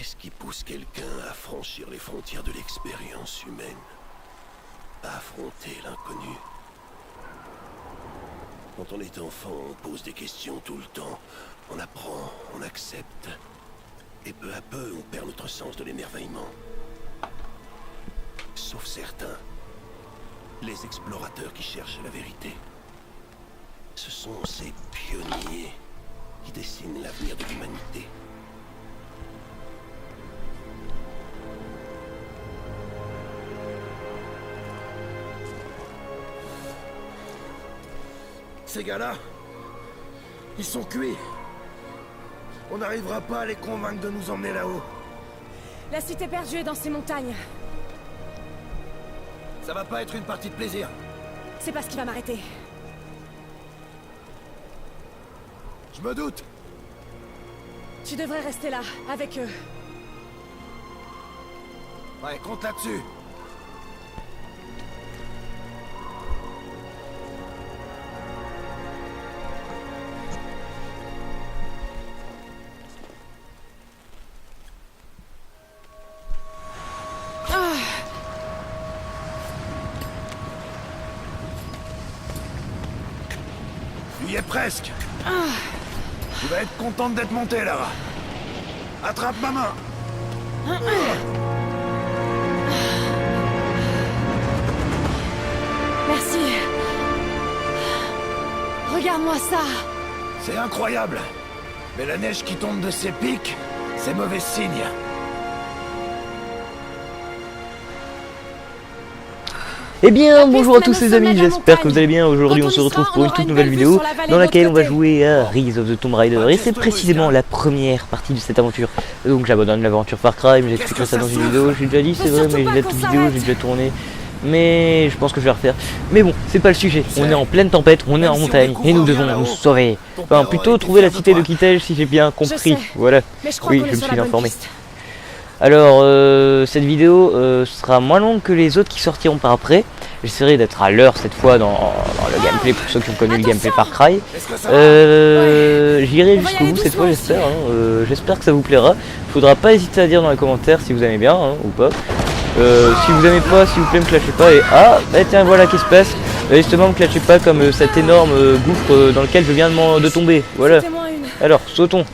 Qu'est-ce qui pousse quelqu'un à franchir les frontières de l'expérience humaine? À affronter l'inconnu? Quand on est enfant, on pose des questions tout le temps. On apprend, on accepte. Et peu à peu, on perd notre sens de l'émerveillement. Sauf certains. Les explorateurs qui cherchent la vérité. Ce sont ces pionniers qui dessinent l'avenir de l'humanité. Ces gars-là, ils sont cuits. On n'arrivera pas à les convaincre de nous emmener là-haut. La cité perdue est dans ces montagnes. Ça va pas être une partie de plaisir. C'est pas ce qui va m'arrêter. Je me doute. Tu devrais rester là, avec eux. Ouais, compte là-dessus. Tu y es presque. Tu vas être contente d'être montée, Lara. Attrape ma main. Merci. Regarde-moi ça. C'est incroyable. Mais la neige qui tombe de ces pics, c'est mauvais signe. Eh bien, bonjour à tous les amis, j'espère que vous allez bien. Aujourd'hui on se retrouve pour une toute nouvelle vidéo dans laquelle on va jouer à Rise of the Tomb Raider. Et c'est précisément la première partie de cette aventure. Donc j'abandonne l'aventure Far Cry, mais j'expliquerai ça dans une vidéo. J'ai déjà dit, c'est vrai, mais j'ai toute vidéo, j'ai déjà tourné. Mais je pense que je vais refaire. Mais bon, c'est pas le sujet. On est en pleine tempête, on est en montagne et nous devons nous sauver. Enfin, plutôt trouver la cité de Kitej si j'ai bien compris. Voilà. Oui, je me suis informé. Alors, cette vidéo sera moins longue que les autres qui sortiront par après. J'essaierai d'être à l'heure cette fois dans le gameplay pour ceux qui ont connu le gameplay Far Cry. J'irai jusqu'au bout cette fois, j'espère. J'espère que ça vous plaira. Faudra pas hésiter à dire dans les commentaires si vous aimez bien ou pas. Si vous aimez pas, s'il vous plaît, me clashez pas. Et ah, bah tiens, voilà qu'est-ce qui se passe. Justement, me clashez pas comme cet énorme gouffre dans lequel je viens de tomber. Voilà. Alors, sautons.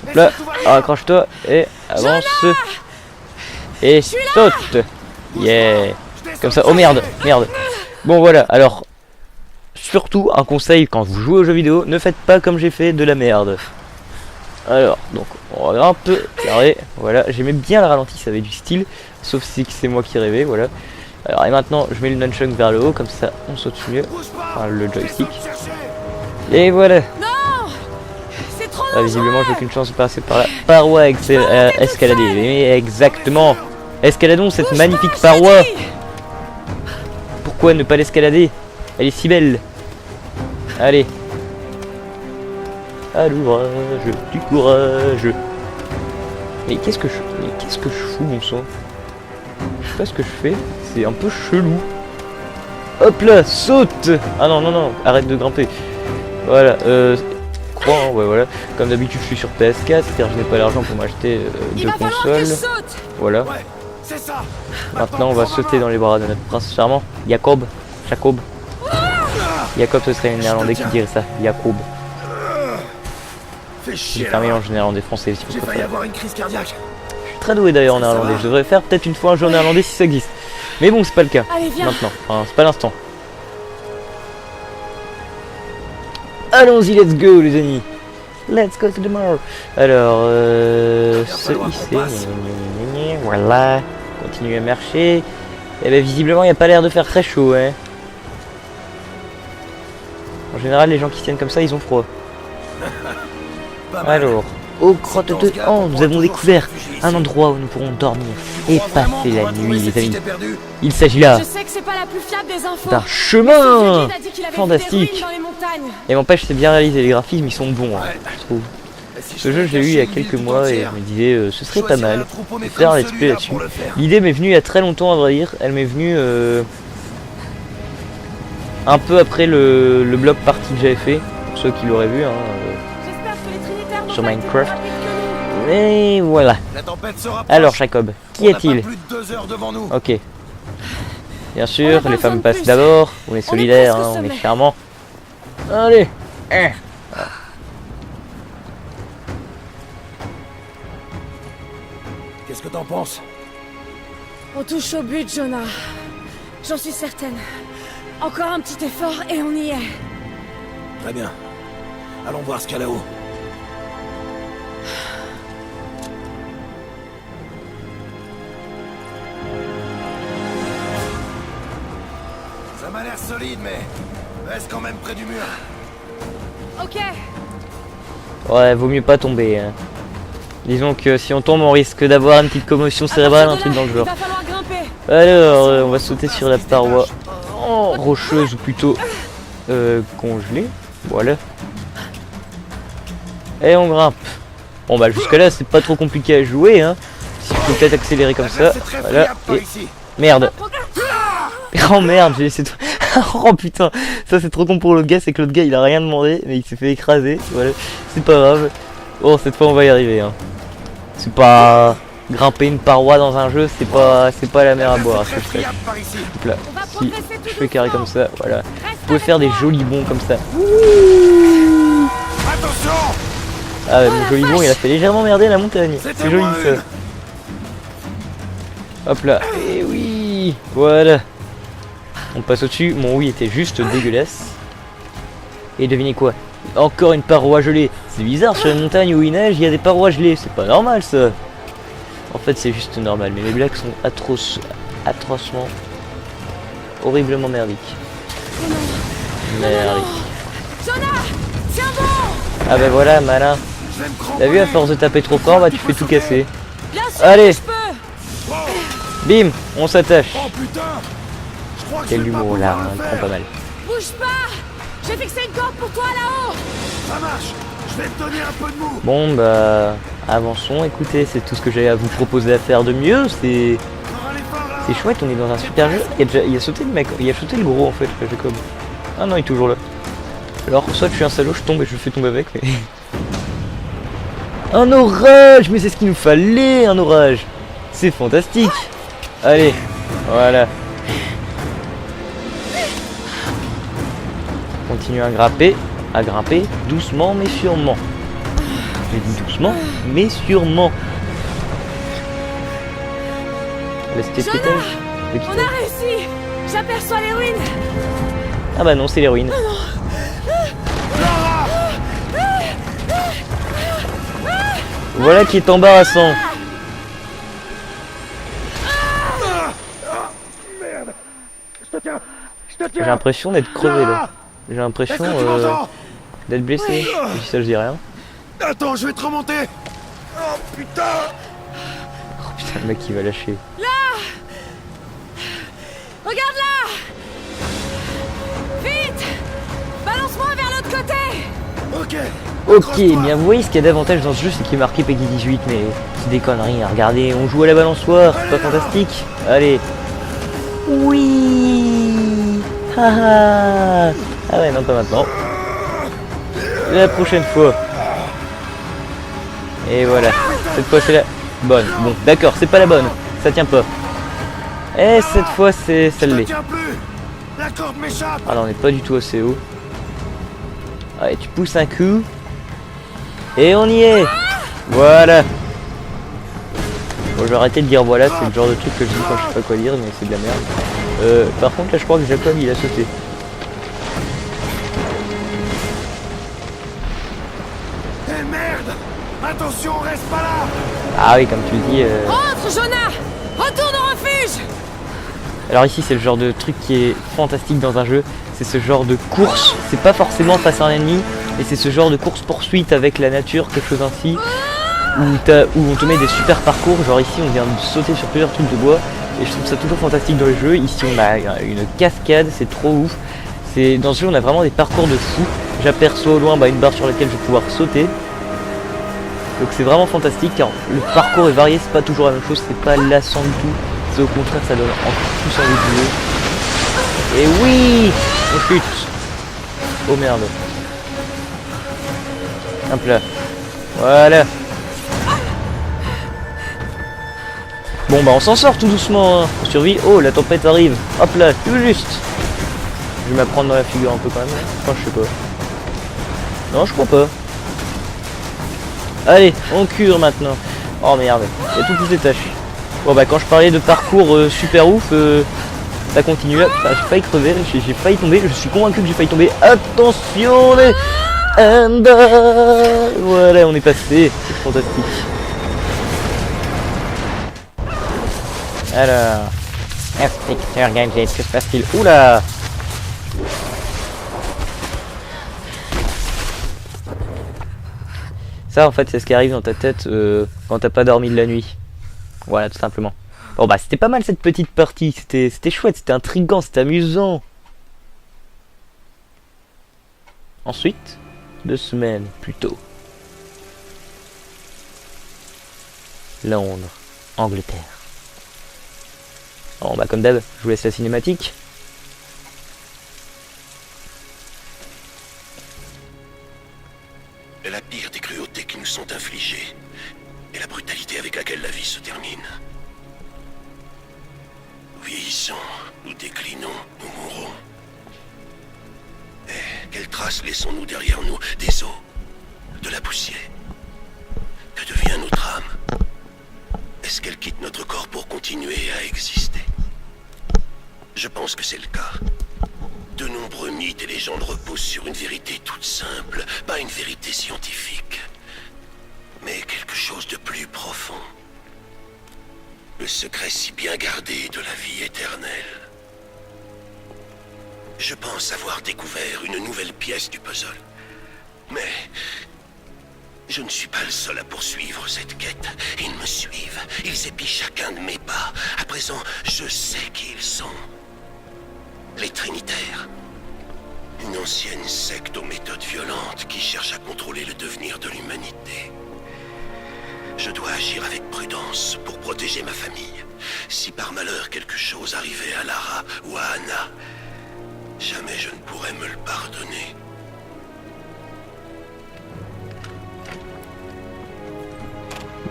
Hop là, accroche-toi et avance. Et saute. Yeah. Comme ça, oh merde. Bon voilà, alors surtout un conseil quand vous jouez aux jeux vidéo, ne faites pas comme j'ai fait de la merde. Alors, donc on va un peu carré, voilà, j'aimais bien le ralenti, ça avait du style, sauf si c'est moi qui rêvais, voilà. Alors et maintenant je mets le nunchuk vers le haut, comme ça on saute mieux, enfin le joystick. Et voilà. Ah, visiblement j'ai aucune chance de passer par la paroi escalader, mais exactement. Escaladons cette magnifique paroi. Pourquoi ne pas l'escalader? Elle est si belle. Allez. À l'ouvrage, du courage. Mais qu'est-ce que je fous, mon sang? Je sais pas ce que je fais. C'est un peu chelou. Hop là, saute. Ah non, arrête de grimper. Voilà, croix, hein, ouais, voilà. Comme d'habitude, je suis sur PS4, car je n'ai pas l'argent pour m'acheter deux consoles. Voilà. Maintenant on va sauter dans les bras de notre prince charmant, Jacob. Jacob, ce serait un néerlandais qui dirait ça, Jacob. J'ai fait un mélange néerlandais français aussi. Je suis très doué d'ailleurs en néerlandais, je devrais faire peut-être une fois un jeu en néerlandais si ça existe. Mais bon, c'est pas le cas maintenant, enfin c'est pas l'instant. Allons-y, let's go les amis. Let's go to the mall. Alors, se hisser, voilà. Continuer à marcher. Et bien visiblement il n'y a pas l'air de faire très chaud, hein. En général les gens qui se tiennent comme ça ils ont froid. Alors, aux grottes de Han, nous avons découvert un endroit où nous pourrons dormir et passer la nuit les amis. Il s'agit là d'un chemin fantastique. Et n'empêche c'est bien réalisé, les graphismes ils sont bons, hein, je trouve. Ce jeu je l'ai eu il y a quelques mois et je me disais ce serait pas mal de faire un let's play là-dessus. L'idée m'est venue il y a très longtemps à vrai dire, elle m'est venue un peu après le blog party que j'avais fait, pour ceux qui l'auraient vu hein, sur Minecraft. Et voilà. La tempête se rapproche. Alors Jacob, qui On n'a est-il? pas plus de 2 heures devant nous. Ok. Bien On a sûr, pas les besoin femmes de passent plus. d'abord. On est solidaires, presque au hein, on est sommet. charmants. Allez. Hein. Qu'est-ce que t'en penses? On touche au but, Jonah. J'en suis certaine. Encore un petit effort et on y est. Très bien. Allons voir ce qu'il y a là-haut. Ça m'a l'air solide, mais reste quand même près du mur. Ok. Ouais, vaut mieux pas tomber. Hein. Disons que si on tombe, on risque d'avoir une petite commotion cérébrale, un truc dans le genre. Il va falloir grimper. Alors, on va sauter sur la paroi rocheuse ou plutôt congelée. Voilà. Et on grimpe. Bon bah jusque là c'est pas trop compliqué à jouer hein. Si je peux peut-être accélérer comme ça. C'est très Voilà. friable par Et ici. merde. Oh merde, j'ai laissé tout. Oh putain, ça c'est trop con pour l'autre gars, c'est que l'autre gars il a rien demandé, mais il s'est fait écraser. Voilà, c'est pas grave. Bon cette fois on va y arriver hein. C'est pas grimper une paroi dans un jeu, c'est pas la mer à boire. C'est Ce très que je fais. friable par ici. Donc là, On va si progresser tout je fais carré doucement. comme ça, voilà. Reste Vous pouvez faire avec des moi. jolis bonds comme ça. Attention. Ah ouais, Oh mon la joli bond vache. il a fait légèrement merder la montagne. C'était C'est joli moins ça. une. Hop là, et oui, voilà. On passe au-dessus, mon oui était juste dégueulasse. Et devinez quoi? Encore une paroi gelée. C'est bizarre, sur une montagne où il neige, il y a des parois gelées. C'est pas normal ça. En fait c'est juste normal, mais mes blagues sont atrocement, horriblement merdiques. Oh non. Merdiques. Jonah, tiens bon. Ah bah voilà, malin. Je vais me T'as vu, à cramponner. force de taper trop fort, bah tu fais tout casser. Bien sûr Allez. que je peux. Bim, on s'attache. Oh putain. Je crois que Quel je vais pas humour là, pouvoir hein, le il prend faire. pas mal. Bouge pas. J'ai fixé une corde pour toi là-haut. Ça marche. Je vais te donner un peu de mou. Bon bah, avançons, écoutez, c'est tout ce que j'ai à vous proposer à faire de mieux, c'est... Encore un effort, là. C'est chouette, on est dans un super jeu. Il a sauté le mec, il a sauté le gros en fait, Jacob. Ah non, il est toujours là. Alors, soit je suis un salaud, je tombe et je le fais tomber avec, mais... Un orage. Mais c'est ce qu'il nous fallait, un orage. C'est fantastique. Allez, voilà. Continue à grimper, doucement mais sûrement. J'ai dit doucement, mais sûrement. Là, c'était Jonah, piétage. Le On piétage. a réussi. J'aperçois les ruines. Ah bah non, c'est les ruines. Voilà qui est embarrassant. J'ai l'impression d'être crevé là. J'ai l'impression Est-ce que tu m'entends? d'être blessé. Je dis ça, je dis rien. Attends, je vais te remonter. Oh putain. Oh putain, le mec qui va lâcher. Regarde là. Vite. Balance-moi vers l'autre côté. Ok. Ok, Accroche-toi. bien vous voyez ce qu'il y a d'avantage dans ce jeu, c'est qu'il est marqué Peggy 18, mais c'est des conneries. Hein. Regardez, on joue à la balançoire, c'est pas fantastique. Allez. Oui. Haha. Ah ouais, non, pas maintenant. La prochaine fois. Et voilà. Cette fois c'est la bonne. Bon, d'accord, c'est pas la bonne. Ça tient pas. Et cette fois c'est Je te celle-là. tiens plus. La corde m'échappe. Ah là, on n'est pas du tout assez haut. Allez, tu pousses un coup. Et on y est. Voilà. Bon, je vais arrêter de dire voilà, c'est le genre de truc que je dis quand je sais pas quoi dire, mais c'est de la merde. Par contre, là, je crois que Jacob, il a sauté. Eh merde. Attention, reste pas là. Ah oui, comme tu le dis. Rentre, Jonah. Retourne au refuge. Alors ici, c'est le genre de truc qui est fantastique dans un jeu. C'est ce genre de course. C'est pas forcément face à un ennemi, mais c'est ce genre de course-poursuite avec la nature, quelque chose ainsi. Où on te met des super parcours. Genre ici, on vient de sauter sur plusieurs trucs de bois. Et je trouve ça toujours fantastique dans les jeux. Ici, on a une cascade, c'est trop ouf. Dans ce jeu, on a vraiment des parcours de fou. J'aperçois au loin une barre sur laquelle je vais pouvoir sauter. Donc c'est vraiment fantastique car le parcours est varié, c'est pas toujours la même chose, c'est pas lassant du tout. C'est au contraire, ça donne encore plus envie de jouer. Et oui, on chute. Oh merde. Hop là. Voilà. Bon bah on s'en sort tout doucement, hein. On survit. Oh, la tempête arrive. Hop là, tout juste. Je vais m'apprendre dans la figure un peu quand même. Enfin, je sais pas. Non, je crois pas. Allez, on cure maintenant. Oh merde, il y a tout plus des tâches. Bon bah quand je parlais de parcours super ouf, ça continue là. Putain, j'ai failli crever, j'ai failli tomber. Je suis convaincu que j'ai failli tomber. Attention les... Voilà, on est passé. C'est fantastique. Alors... Picture Game, que se passe-t-il? Oula! Ça en fait c'est ce qui arrive dans ta tête quand t'as pas dormi de la nuit. Voilà, tout simplement. Bon bah c'était pas mal cette petite partie, c'était chouette, c'était intriguant, c'était amusant. Ensuite, 2 semaines plus tôt. Londres, Angleterre. Bon bah comme d'hab, je vous laisse la cinématique. La pire des cruautés qui nous sont infligées est la brutalité avec laquelle la vie se termine. Nous vieillissons, nous déclinons, nous mourrons. Et quelles traces laissons-nous derrière nous? Des os, de la poussière. Que devient notre âme? Est-ce qu'elle quitte notre corps pour continuer à exister? Je pense que c'est le cas. De nombreux mythes et légendes reposent sur une vérité toute simple, pas une vérité scientifique, mais quelque chose de plus profond. Le secret si bien gardé de la vie éternelle. Je pense avoir découvert une nouvelle pièce du puzzle. Mais je ne suis pas le seul à poursuivre cette quête. Ils me suivent, ils épient chacun de mes pas. À présent, je sais qui ils sont. Les Trinitaires. Une ancienne secte aux méthodes violentes qui cherche à contrôler le devenir de l'humanité. Je dois agir avec prudence pour protéger ma famille. Si par malheur quelque chose arrivait à Lara ou à Anna, jamais je ne pourrais me le pardonner.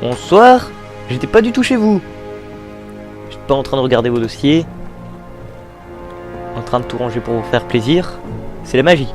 Bonsoir, j'étais pas du tout chez vous. J'étais pas en train de regarder vos dossiers. En train de tout ranger pour vous faire plaisir. C'est la magie.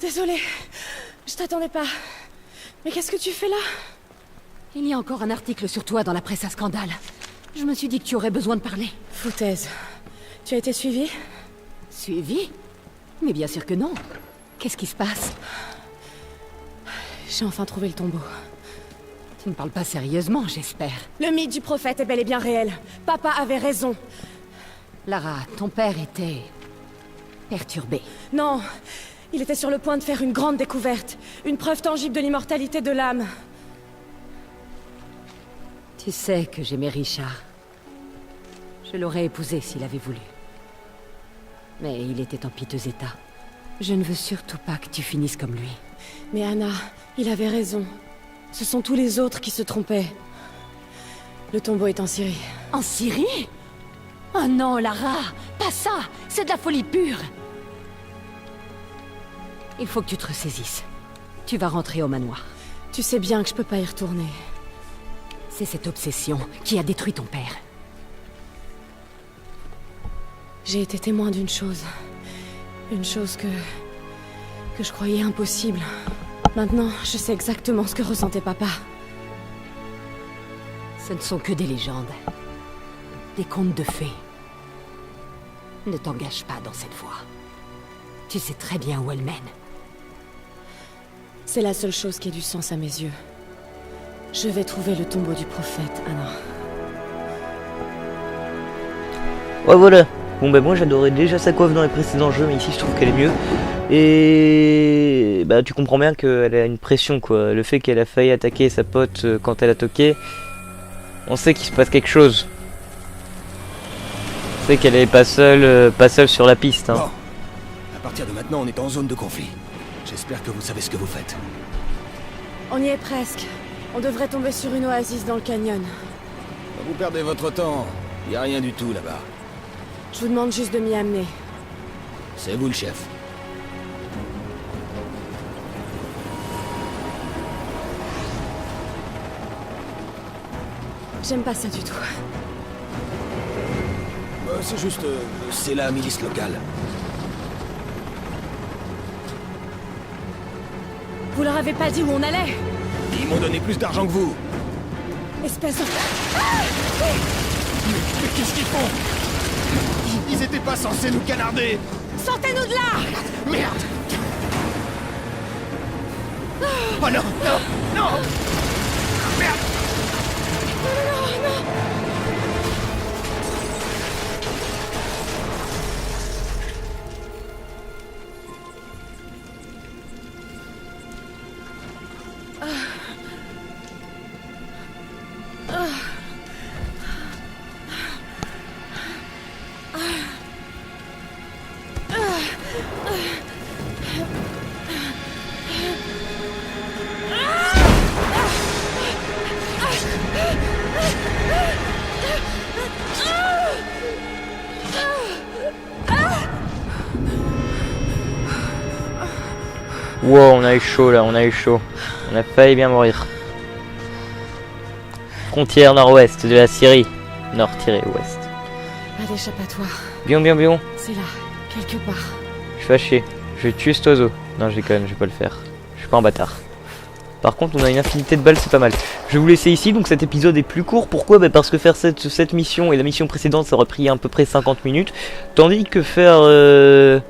Désolée, je t'attendais pas. Mais qu'est-ce que tu fais là? Il y a encore un article sur toi dans la presse à scandale. Je me suis dit que tu aurais besoin de parler. Foutaise. Tu as été suivie? Suivi? Mais bien sûr que non. Qu'est-ce qui se passe? J'ai enfin trouvé le tombeau. Tu ne parles pas sérieusement, j'espère. Le mythe du prophète est bel et bien réel. Papa avait raison. Lara, ton père était... perturbé. Non, il était sur le point de faire une grande découverte. Une preuve tangible de l'immortalité de l'âme. Tu sais que j'aimais Richard. Je l'aurais épousé s'il avait voulu. Mais il était en piteux état. Je ne veux surtout pas que tu finisses comme lui. Mais Anna, il avait raison. Ce sont tous les autres qui se trompaient. Le tombeau est en Syrie. En Syrie? Oh non, Lara! Pas ça! C'est de la folie pure! Il faut que tu te ressaisisses. Tu vas rentrer au manoir. Tu sais bien que je peux pas y retourner. C'est cette obsession qui a détruit ton père. J'ai été témoin d'une chose. Une chose que je croyais impossible. Maintenant, je sais exactement ce que ressentait papa. Ce ne sont que des légendes. Des contes de fées. Ne t'engage pas dans cette voie. Tu sais très bien où elle mène. C'est la seule chose qui ait du sens à mes yeux. Je vais trouver le tombeau du prophète, Anna. Ouais, voilà. Bon, bah, moi j'adorais déjà sa coiffe dans les précédents jeux, mais ici je trouve qu'elle est mieux. Et bah, tu comprends bien qu'elle a une pression, quoi. Le fait qu'elle a failli attaquer sa pote quand elle a toqué, on sait qu'il se passe quelque chose. On sait qu'elle est pas seule sur la piste. Hein. Bon. À partir de maintenant, on est en zone de conflit. J'espère que vous savez ce que vous faites. On y est presque. On devrait tomber sur une oasis dans le canyon. Vous perdez votre temps. Y a rien du tout là-bas. Je vous demande juste de m'y amener. C'est vous le chef. J'aime pas ça du tout. C'est juste... c'est la milice locale. Vous leur avez pas dit où on allait? Ils m'ont donné plus d'argent que vous. Espèce de... Mais qu'est-ce qu'ils font? Ils étaient pas censés nous canarder. Sortez-nous de là! Merde! Oh non, non, non! Merde! Wow, on a eu chaud là, on a eu chaud. On a failli bien mourir. Frontière nord-ouest de la Syrie. Nord-ouest. Pas d'échappatoire. Bion, bion, bion. C'est là, quelque part. Je suis fâché. Je vais tuer cet oiseau. Non, je déconne, je vais pas le faire. Je suis pas un bâtard. Par contre, on a une infinité de balles, c'est pas mal. Je vais vous laisser ici, donc cet épisode est plus court. Pourquoi? Bah parce que faire cette mission et la mission précédente, ça aurait pris à peu près 50 minutes. Tandis que faire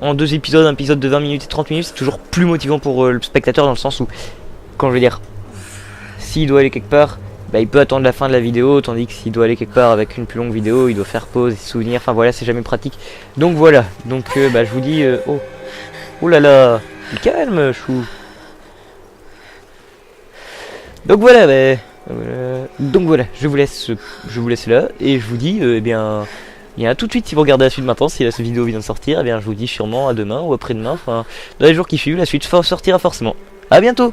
en 2 épisodes, un épisode de 20 minutes et 30 minutes, c'est toujours plus motivant pour le spectateur, dans le sens où, quand je vais dire, s'il doit aller quelque part, bah, il peut attendre la fin de la vidéo, tandis que s'il doit aller quelque part avec une plus longue vidéo, il doit faire pause et se souvenir. Enfin voilà, c'est jamais pratique. Donc voilà, donc bah, je vous dis... oh là là, calme chou. Donc voilà, donc voilà, je vous laisse là, et je vous dis, eh bien à tout de suite si vous regardez la suite maintenant, si cette vidéo vient de sortir, eh bien je vous dis sûrement à demain ou après-demain, enfin dans les jours qui suivent, la suite sortira forcément. À bientôt.